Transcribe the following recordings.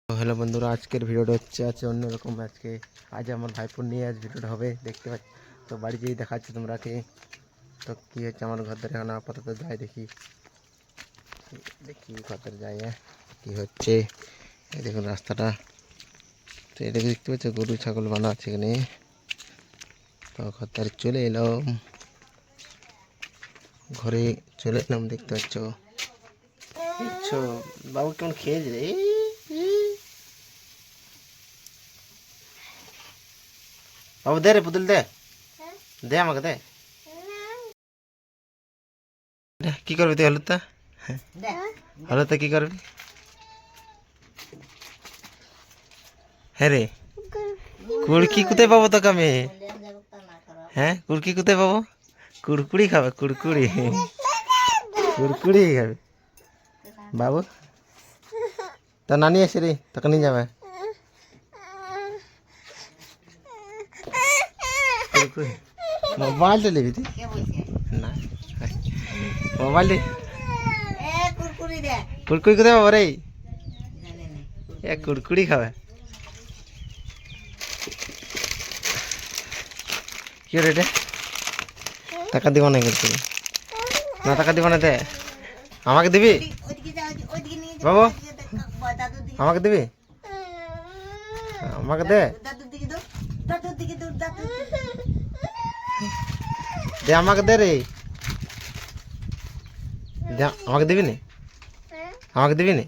Hello বন্ধুরা, আজকের ভিডিওটা আছে অন্যরকম। আজ আমার ভাইপোর নিয়ে আজ ভিডিওটা হবে, দেখতে পাচ্ছি। তো বাড়ি যেয়ে দেখাচ্ছি তোমরাকে। তো কী হচ্ছে আমার ঘর ধরে এখন আপাতত যাই, দেখি ঘর ধরে যাই কী হচ্ছে। এই দেখুন রাস্তাটা, তো এটা দেখতে পাচ্ছ গরু ছাগল বাঁধা আছে এখানে। তো ঘর ধরে চলে এলাম, ঘরে চলে এলাম, দেখতে পাচ্ছ। বাবু কেমন খেয়েছে রে? বাবু দে রে, পুতুল দে, দে আমাকে দে। কি করবি তুই হলুদটা? হলুদটা কি করবি? হ্যাঁ রে, কুড়কি কোথায় পাবো তোকে আমি? হ্যাঁ, কুড়কি কোথায় পাবো? কুড়কুড়ি খাবে, কুড়কুড়ি কুড়কুড়ি খাবে বাবু। তা নানি এসে রে, তোকে নিয়ে যাবে। মোবাইলটা নিবি তুই? না, মোবাইল কুড়কুড়ি কোথায় পাবো রে? কুড়কুড়ি খাবে। কি রে এটা? টাকা দিব না কুড়কুড়ি, না টাকা দিব না। দে, আমাকে দিবি বাবু, আমাকে দিবি? আমাকে দে, দে আমাকে দে রে, আমাকে দিবি না? আমাকে দিবি না?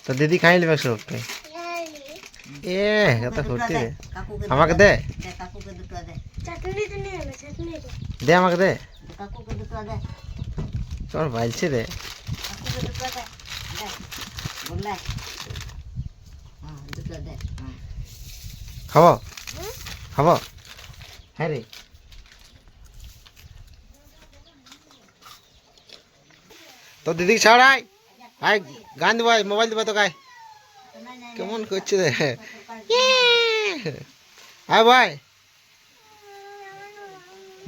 তো দিদি খাই লিবে সবকে। এ কত ফুর্তি রে, আমাকে দে, দে আমাকে দে। তোমার বাইলছে রে, খাবো খাবো। হ্যাঁ রে, তো দিদি ছাড়াই আয়, গান দিব, মোবাইল দিব তো গায়ে। কেমন করছে রে? আয় ভাই,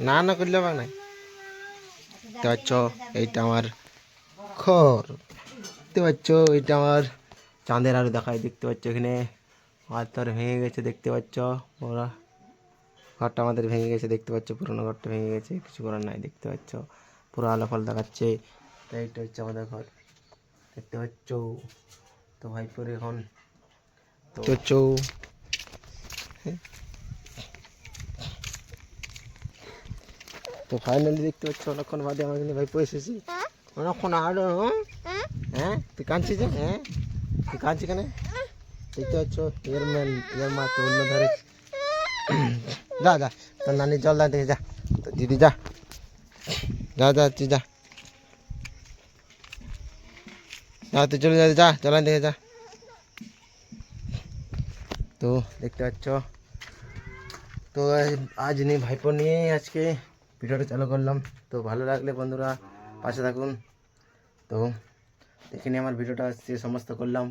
না না করলে বা নাই। দেখতে পাচ্ছ এইটা আমার ঘর, দেখতে পাচ্ছ এটা আমার চাঁদের আলো দেখায়। দেখতে পাচ্ছ এখানে আর তোর ভেঙে গেছে, দেখতে পাচ্ছ ওরা ঘরটা আমাদের ভেঙে গেছে, দেখতে পাচ্ছ পুরোনো ঘরটা ভেঙে গেছে, কিছু করার নাই। দেখতে পাচ্ছ পুরো আলো ফল দেখাচ্ছে। তো এইটা হচ্ছে আমাদের ঘর, দেখতে পাচ্ছ। তো ভাইপোর এখন তো তো ফাইনালি দেখতে পাচ্ছ অনেকক্ষণ বাদে আমার কিন্তু ভাইপো এসেছি। অনেকক্ষণ আরো, হ্যাঁ তুই কাঁদছিস যে? হ্যাঁ তুই কাঁদছিস কেন? দেখতে পাচ্ছ এর মা তো অন্য ধারে। যা যা, তোর নানি জল দা দেখে, যা তো দিদি, যা যা যা তুই যা, যা তুই চলে যা, যা জল দেখে যা। তো দেখতে পাচ্ছ, তো আজ নিয়ে ভাইপো নিয়ে আজকে ভিডিওটা চালু করলাম। তো ভালো লাগলে বন্ধুরা পাশে থাকুন। তো দেখে নিয়ে আমার ভিডিওটা সে সমস্ত করলাম।